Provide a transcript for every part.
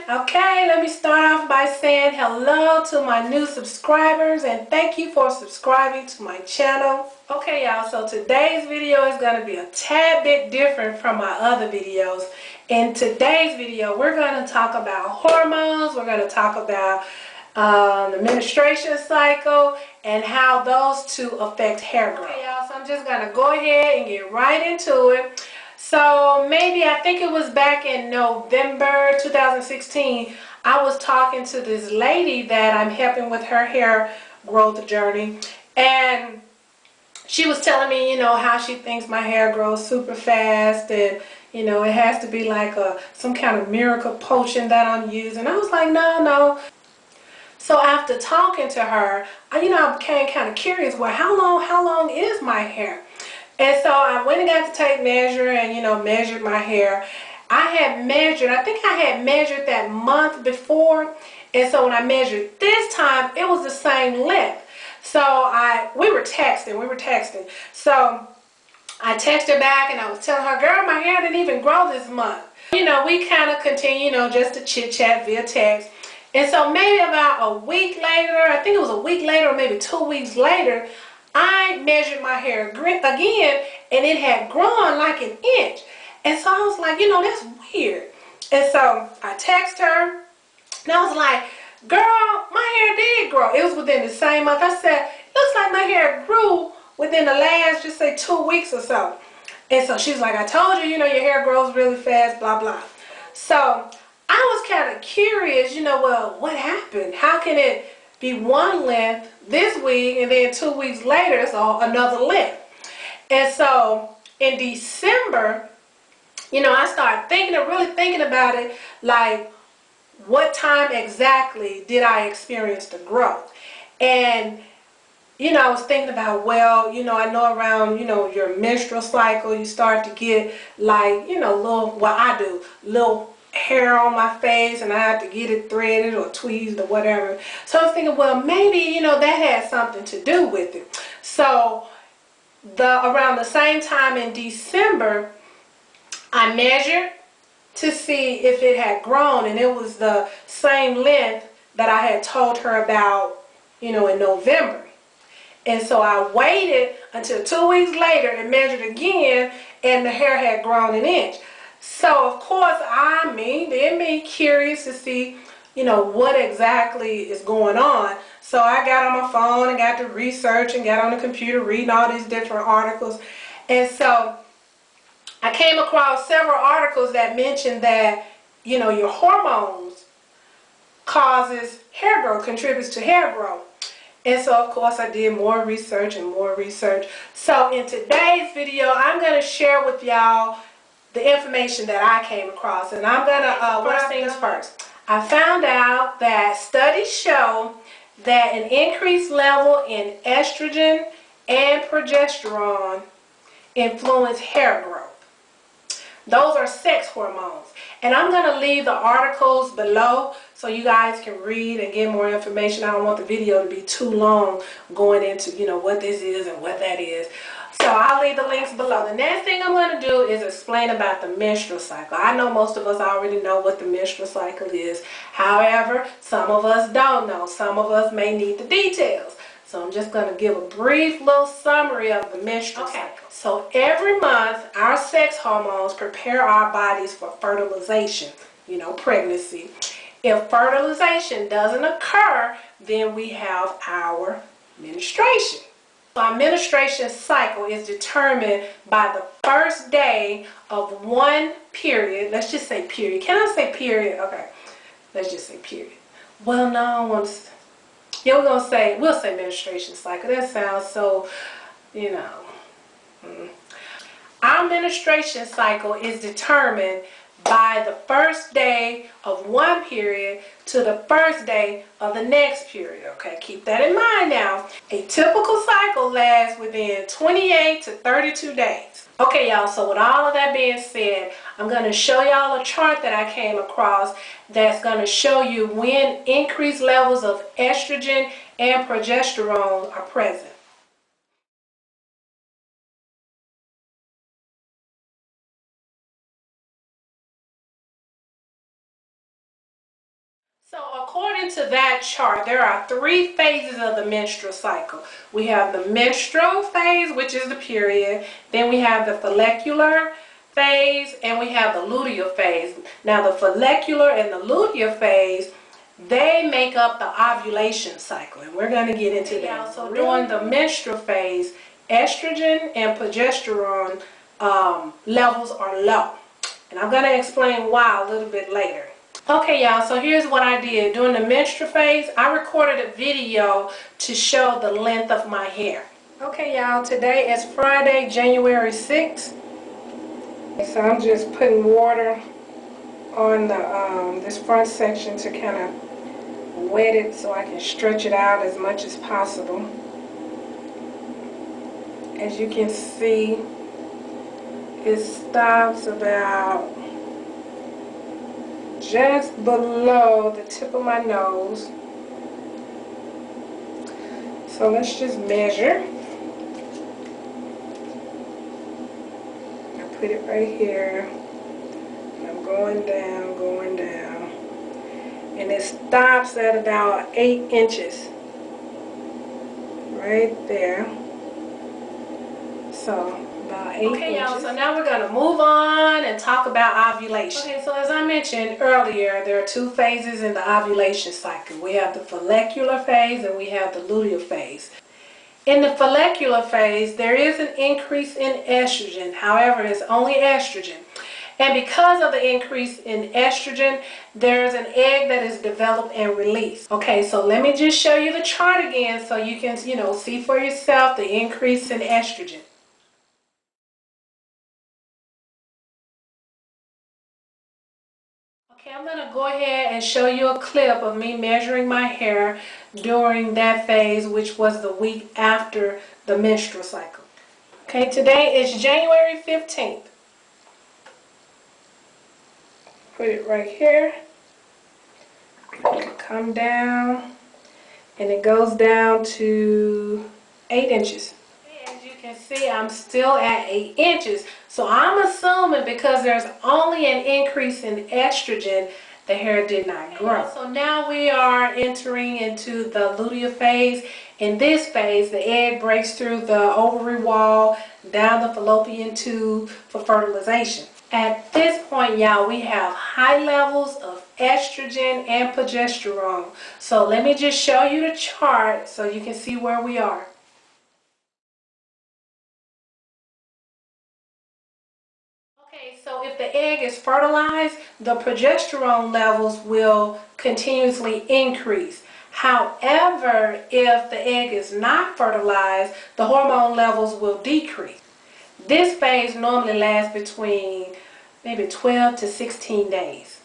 Okay, let me start off by saying hello to my new subscribers and thank you for subscribing to my channel. Okay y'all, so today's video is going to be a tad bit different from my other videos. In today's video, we're going to talk about hormones, we're going to talk about the menstruation cycle and how those two affect hair growth. Okay y'all, so I'm just going to go ahead and get right into it. So maybe, I think it was back in November 2016, I was talking to this lady that I'm helping with her hair growth journey, and she was telling me, how she thinks my hair grows super fast, and it has to be like some kind of miracle potion that I'm using. I was like, no. So after talking to her, I became kind of curious. Well, how long is my hair? And so I went and got the tape measure and, measured my hair. I think I had measured that month before. And so when I measured this time, it was the same length. So we were texting. So I texted back and I was telling her, girl, my hair didn't even grow this month. We kind of continue, just to chit chat via text. And so maybe about a week later, I think it was a week later or maybe 2 weeks later, I measured my hair again, and it had grown like an inch. And so I was like, that's weird. And so I texted her, and I was like, girl, my hair did grow. It was within the same month. I said, looks like my hair grew within the last, just say 2 weeks or so. And so she's like, I told you, your hair grows really fast, blah, blah. So I was kind of curious, well, what happened? How can it be one length this week and then 2 weeks later it's another length? And so in December, I started really thinking about it, like what time exactly did I experience the growth? And I was thinking about, well, I know around, your menstrual cycle, you start to get like, little hair on my face, and I have to get it threaded or tweezed or whatever. So I was thinking, well, maybe, that had something to do with it. So around the same time in December, I measured to see if it had grown, and it was the same length that I had told her about, in November. And so I waited until 2 weeks later and measured again, and the hair had grown an inch. So of course, being curious to see, what exactly is going on. So I got on my phone and got to research and got on the computer reading all these different articles. And so I came across several articles that mentioned that, your hormones causes hair growth, contributes to hair growth. And so, of course, I did more research and more research. So in today's video, I'm going to share with y'all the information that I came across. And I'm going to, first things first. I found out that studies show that an increased level in estrogen and progesterone influence hair growth. Those are sex hormones. And I'm going to leave the articles below so you guys can read and get more information. I don't want the video to be too long going into, what this is and what that is. So I'll leave the links below. The next thing I'm going to do is explain about the menstrual cycle. I know most of us already know what the menstrual cycle is. However, some of us don't know. Some of us may need the details. So I'm just going to give a brief little summary of the menstrual cycle. So every month, our sex hormones prepare our bodies for fertilization, pregnancy. If fertilization doesn't occur, then we have our menstruation. So our menstruation cycle is determined by the first day of one period. Let's just say period. Can I say period? Okay. Let's just say period. Well, no, I want to... Yeah, we'll say menstruation cycle. That sounds so, Our menstruation cycle is determined by the first day of one period to the first day of the next period. Okay, keep that in mind now. A typical cycle lasts within 28 to 32 days. Okay, y'all, so with all of that being said, I'm going to show y'all a chart that I came across that's going to show you when increased levels of estrogen and progesterone are present. So according to that chart, there are 3 phases of the menstrual cycle. We have the menstrual phase, which is the period. Then we have the follicular phase, and we have the luteal phase. Now the follicular and the luteal phase, they make up the ovulation cycle, and we're going to get into that. So during the menstrual phase, estrogen and progesterone levels are low. And I'm going to explain why a little bit later. Okay, y'all, so here's what I did. During the menstrual phase, I recorded a video to show the length of my hair. Okay, y'all, today is Friday, January 6th. So I'm just putting water on the this front section to kind of wet it so I can stretch it out as much as possible. As you can see, it stops about just below the tip of my nose. So let's just measure. I put it right here. I'm going down, and it stops at about 8 inches. Right there. So about 8 inches. Okay, y'all, so now we're going to move on and talk about ovulation. Okay, so as I mentioned earlier, there are 2 phases in the ovulation cycle. We have the follicular phase and we have the luteal phase. In the follicular phase, there is an increase in estrogen. However, it's only estrogen. And because of the increase in estrogen, there's an egg that is developed and released. Okay, so let me just show you the chart again so you can, see for yourself the increase in estrogen. Okay, I'm going to go ahead and show you a clip of me measuring my hair during that phase, which was the week after the menstrual cycle. Okay, today is January 15th. Put it right here. Come down, and it goes down to 8 inches. As you can see, I'm still at 8 inches. So I'm assuming because there's only an increase in estrogen, the hair did not grow. So now we are entering into the luteal phase. In this phase, the egg breaks through the ovary wall down the fallopian tube for fertilization. At this point, y'all, we have high levels of estrogen and progesterone. So let me just show you the chart so you can see where we are. Okay, so if the egg is fertilized, the progesterone levels will continuously increase. However, if the egg is not fertilized, the hormone levels will decrease. This phase normally lasts between maybe 12 to 16 days.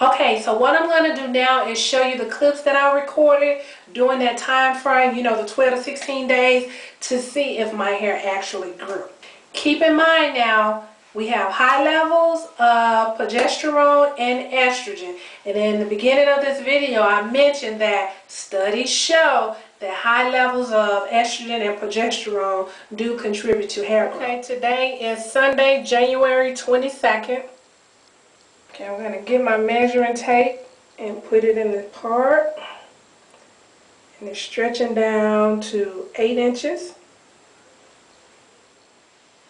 Okay, so what I'm going to do now is show you the clips that I recorded during that time frame, the 12 to 16 days, to see if my hair actually grew. Keep in mind now, we have high levels of progesterone and estrogen. And in the beginning of this video, I mentioned that studies show that high levels of estrogen and progesterone do contribute to hair growth. Okay, today is Sunday, January 22nd. Okay, I'm going to get my measuring tape and put it in the part. And it's stretching down to 8 inches.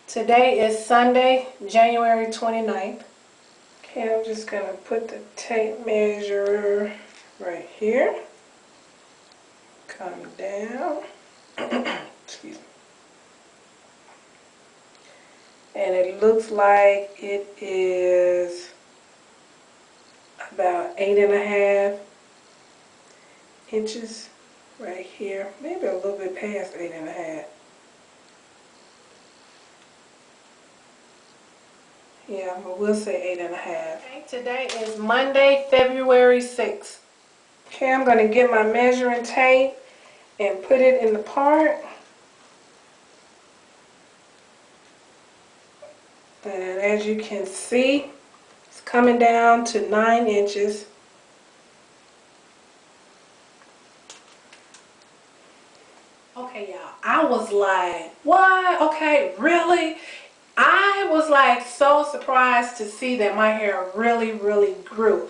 Today is Sunday, January 29th. Okay, I'm just going to put the tape measure right here. Come down. Excuse me. And it looks like it is about 8.5 inches right here. Maybe a little bit past 8.5. Yeah, but we'll say 8.5. Okay, today is Monday, February 6th. Okay, I'm going to get my measuring tape and put it in the part. And as you can see, it's coming down to 9 inches. Okay, y'all, I was like, what? Okay, really? I was like so surprised to see that my hair really grew.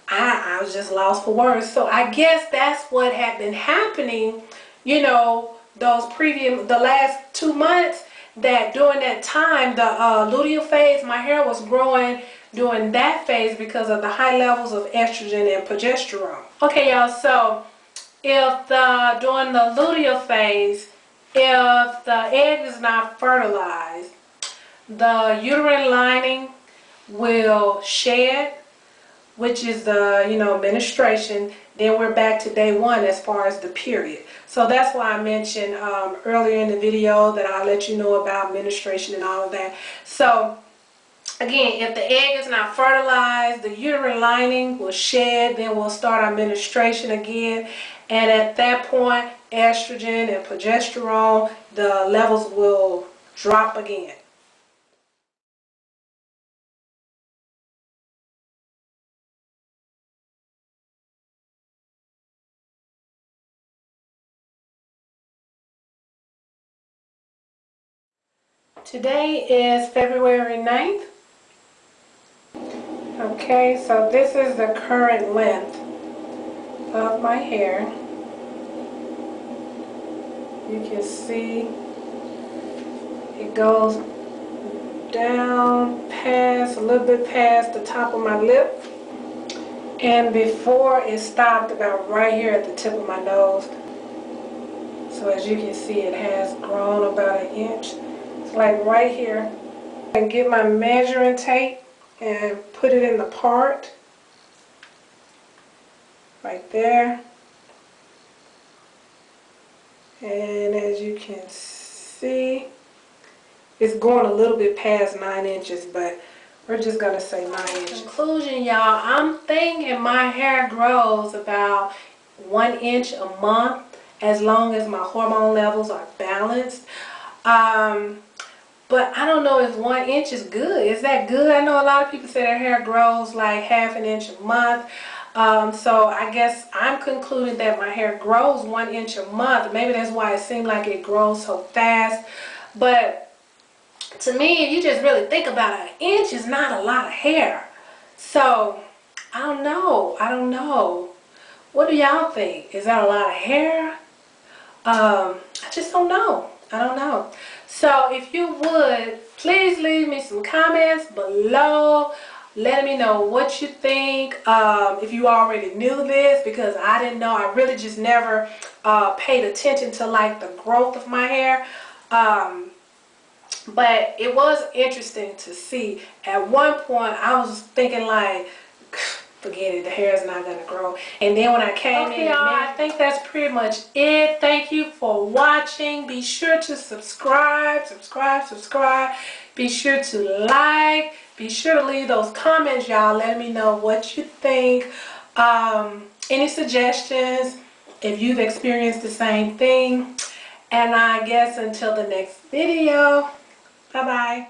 I was just lost for words. So I guess that's what had been happening, you know, the last 2 months, that during that time, the luteal phase, my hair was growing during that phase because of the high levels of estrogen and progesterone. Okay, y'all, so if during the luteal phase, if the egg is not fertilized, the uterine lining will shed, which is the, menstruation. Then we're back to day one as far as the period. So that's why I mentioned earlier in the video that I'll let you know about menstruation and all of that. So again, if the egg is not fertilized, the uterine lining will shed, then we'll start our menstruation again. And at that point, estrogen and progesterone, the levels will drop again. Today is February 9th. Okay, so this is the current length of my hair. You can see it goes down past, a little bit past the top of my lip. And before it stopped about right here at the tip of my nose. So as you can see, it has grown about 1 inch. It's like right here. And get my measuring tape and put it in the part. Right there. And as you can see, it's going a little bit past 9 inches, but we're just going to say 9 inches. In conclusion, y'all, I'm thinking my hair grows about 1 inch a month as long as my hormone levels are balanced. But I don't know if 1 inch is good. Is that good? I know a lot of people say their hair grows like ½ an inch a month. So I guess I'm concluding that my hair grows 1 inch a month. Maybe that's why it seemed like it grows so fast. But to me, if you just really think about it, 1 inch is not a lot of hair. So I don't know. I don't know. What do y'all think? Is that a lot of hair? I just don't know. I don't know. So if you would, please leave me some comments below. Let me know what you think. If you already knew this, because I didn't know. I really just never paid attention to like the growth of my hair. But it was interesting to see. At one point, I was thinking like, forget it, the hair is not going to grow. And then when I came in, y'all, I think that's pretty much it. Thank you for watching. Be sure to subscribe. Be sure to like. Be sure to leave those comments, y'all. Let me know what you think. Any suggestions if you've experienced the same thing. And I guess until the next video, bye-bye.